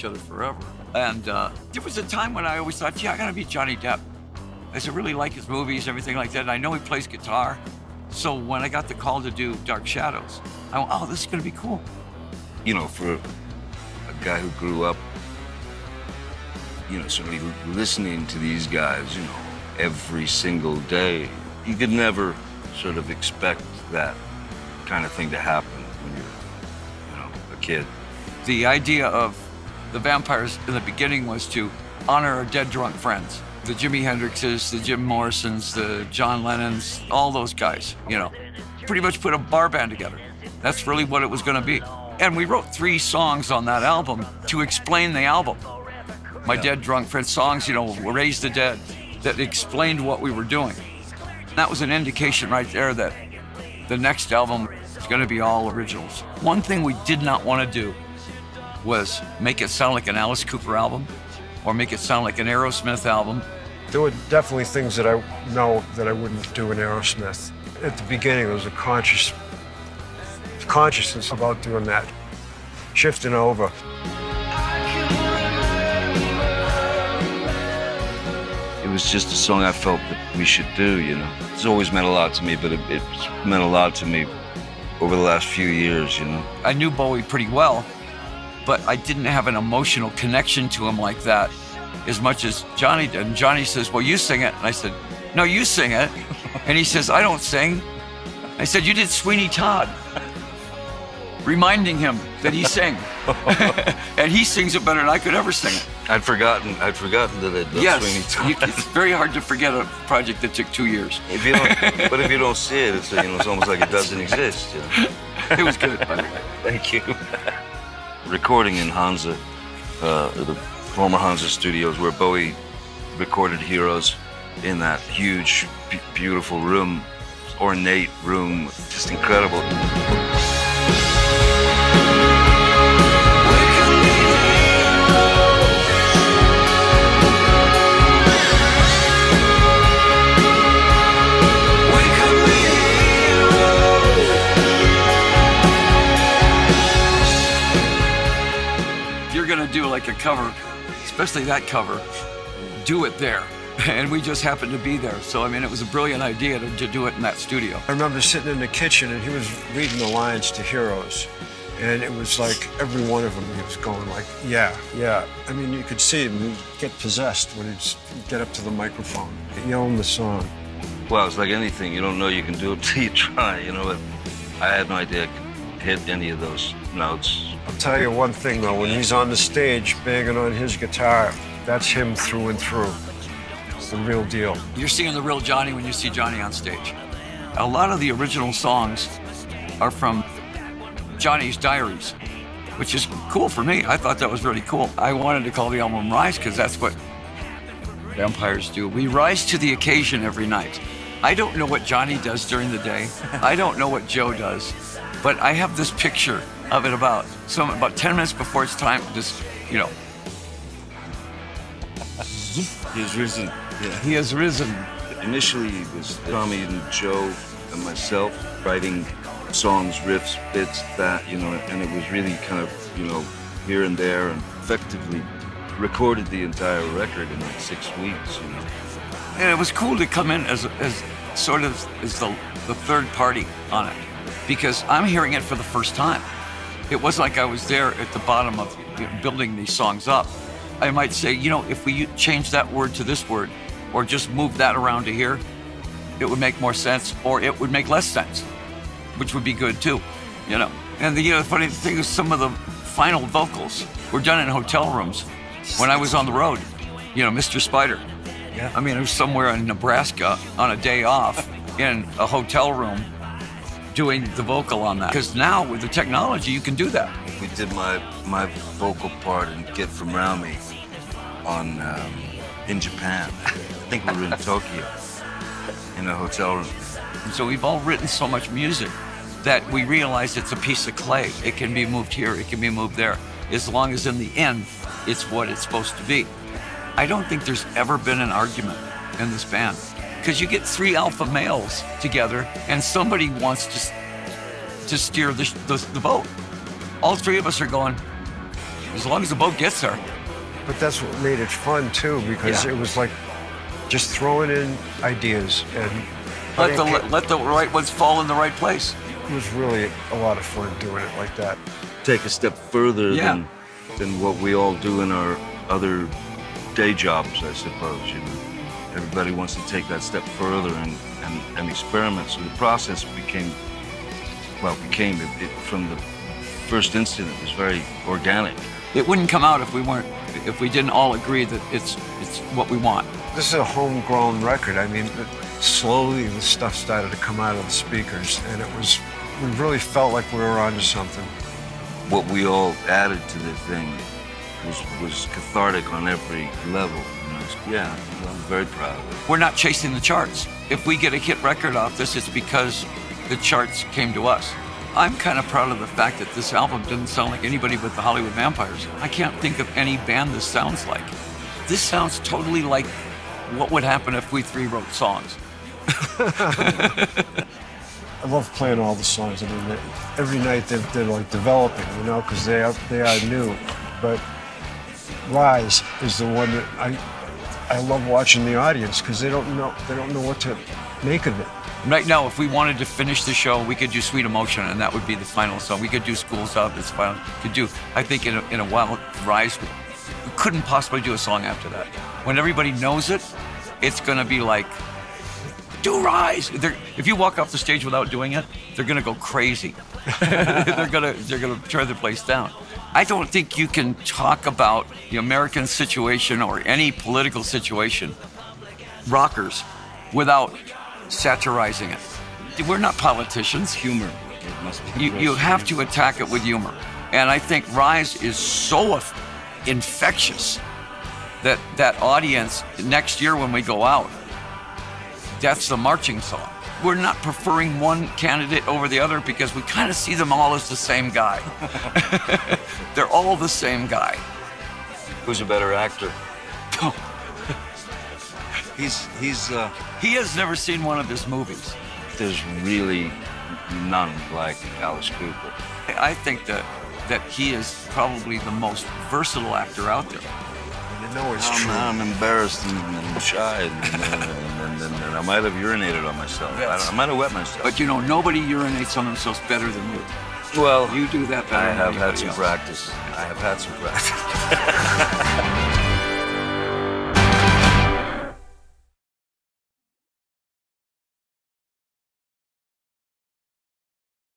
each other forever. And there was a time when I always thought, yeah, I gotta be Johnny Depp. I just really like his movies, everything like that. And I know he plays guitar. So when I got the call to do Dark Shadows, I went, oh, this is gonna be cool. You know, for a guy who grew up, you know, certainly listening to these guys, you know, every single day, you could never sort of expect that kind of thing to happen when you're, you know, a kid. The idea of the Vampires in the beginning was to honor our dead drunk friends. The Jimi Hendrixes, the Jim Morrisons, the John Lennons, all those guys, you know. Pretty much put a bar band together. That's really what it was gonna be. And we wrote 3 songs on that album to explain the album. My Dead Drunk Friends songs, you know, Raise the Dead, that explained what we were doing. That was an indication right there that the next album is gonna be all originals. One thing we did not wanna do was make it sound like an Alice Cooper album or make it sound like an Aerosmith album. There were definitely things that I know that I wouldn't do in Aerosmith. At the beginning, there was a consciousness about doing that, shifting over. It was just a song I felt that we should do, you know. It's always meant a lot to me, but it's meant a lot to me over the last few years, you know. I knew Bowie pretty well, but I didn't have an emotional connection to him like that as much as Johnny did. And Johnny says, well, you sing it. And I said, no, you sing it. And he says, I don't sing. I said, you did Sweeney Todd. Reminding him that he sang. And he sings it better than I could ever sing it. I'd forgotten that I'd done Sweeney Todd. It's very hard to forget a project that took 2 years. But if you don't see it, it's, you know, it's almost like it doesn't exist. You know? It was good, by the way. Thank you. Recording in Hansa, the former Hansa studios where Bowie recorded Heroes, in that huge, beautiful room, ornate room, just incredible. Gonna do like a cover, especially that cover, do it there. And we just happened to be there. So, I mean, it was a brilliant idea to do it in that studio. I remember sitting in the kitchen and he was reading the lines to Heroes. And it was like every one of them, he was going like, yeah, yeah. I mean, you could see him he'd get possessed when he'd get up to the microphone, yelling the song. Well, it's like anything. You don't know you can do it till you try, you know. But I had no idea I could hit any of those notes. I'll tell you one thing, though. When he's on the stage banging on his guitar, that's him through and through. It's the real deal. You're seeing the real Johnny when you see Johnny on stage. A lot of the original songs are from Johnny's diaries, which is cool for me. I thought that was really cool. I wanted to call the album Rise because that's what vampires do. We rise to the occasion every night. I don't know what Johnny does during the day. I don't know what Joe does, but I have this picture of it about 10 minutes before it's time, just, you know. He has risen. Yeah. He has risen. Initially, it was Tommy and Joe and myself writing songs, riffs, bits, that, you know, and it was really kind of, you know, here and there, and effectively recorded the entire record in like 6 weeks, you know. And it was cool to come in as sort of as the third party on it, because I'm hearing it for the first time. It wasn't like I was there at the bottom of, you know, building these songs up. I might say, you know, if we change that word to this word, or just move that around to here, it would make more sense, or it would make less sense, which would be good too, you know. And the funny thing is, some of the final vocals were done in hotel rooms when I was on the road. You know, Mr. Spider. Yeah. I mean, it was somewhere in Nebraska on a day off in a hotel room doing the vocal on that. Because now with the technology, you can do that. We did my vocal part in Get From Round Me on in Japan. I think we were in Tokyo in a hotel room. And so we've all written so much music that we realize it's a piece of clay. It can be moved here, it can be moved there, as long as in the end, it's what it's supposed to be. I don't think there's ever been an argument in this band, because you get 3 alpha males together and somebody wants to steer the boat. All 3 of us are going, as long as the boat gets there. But that's what made it fun too, because it was like just throwing in ideas and Let the right ones fall in the right place. it was really a lot of fun doing it like that. Take a step further than what we all do in our other day jobs, I suppose. You know, everybody wants to take that step further and experiment. So the process became from the first instant. It was very organic. It wouldn't come out if we didn't all agree that it's what we want. This is a homegrown record. I mean, slowly the stuff started to come out of the speakers, and we really felt like we were onto something. What we all added to the thing was cathartic on every level. You know, I'm very proud of it. We're not chasing the charts. If we get a hit record off this, it's because the charts came to us. I'm kind of proud of the fact that this album didn't sound like anybody but the Hollywood Vampires. I can't think of any band this sounds like. This sounds totally like what would happen if we three wrote songs. I love playing all the songs. I mean, every night they're like developing, you know, because they are new. But Rise is the one that I love watching the audience, because they don't know what to make of it. Right now, if we wanted to finish the show, we could do Sweet Emotion, and that would be the final song. We could do School's Out, it's final. I think in a while, Rise, we couldn't possibly do a song after that. When everybody knows it, it's gonna be like, do Rise. If you walk off the stage without doing it, they're gonna go crazy. they're gonna tear the place down. I don't think you can talk about the American situation or any political situation, rockers, without satirizing it. We're not politicians. Humor. It must be. You have to attack it with humor. And I think Rise is so infectious that audience, next year when we go out, that's the marching song. We're not preferring one candidate over the other because we kind of see them all as the same guy. They're all the same guy. Who's a better actor? He has never seen one of his movies. There's really none like Alice Cooper. I think that he is probably the most versatile actor out there. And you know it's true. I'm embarrassed and shy, and I might have urinated on myself. Yes. I might have wet myself. But you know, nobody urinates on themselves better than you. Well, You do that better I than have had anybody some else. practice. I have had some practice.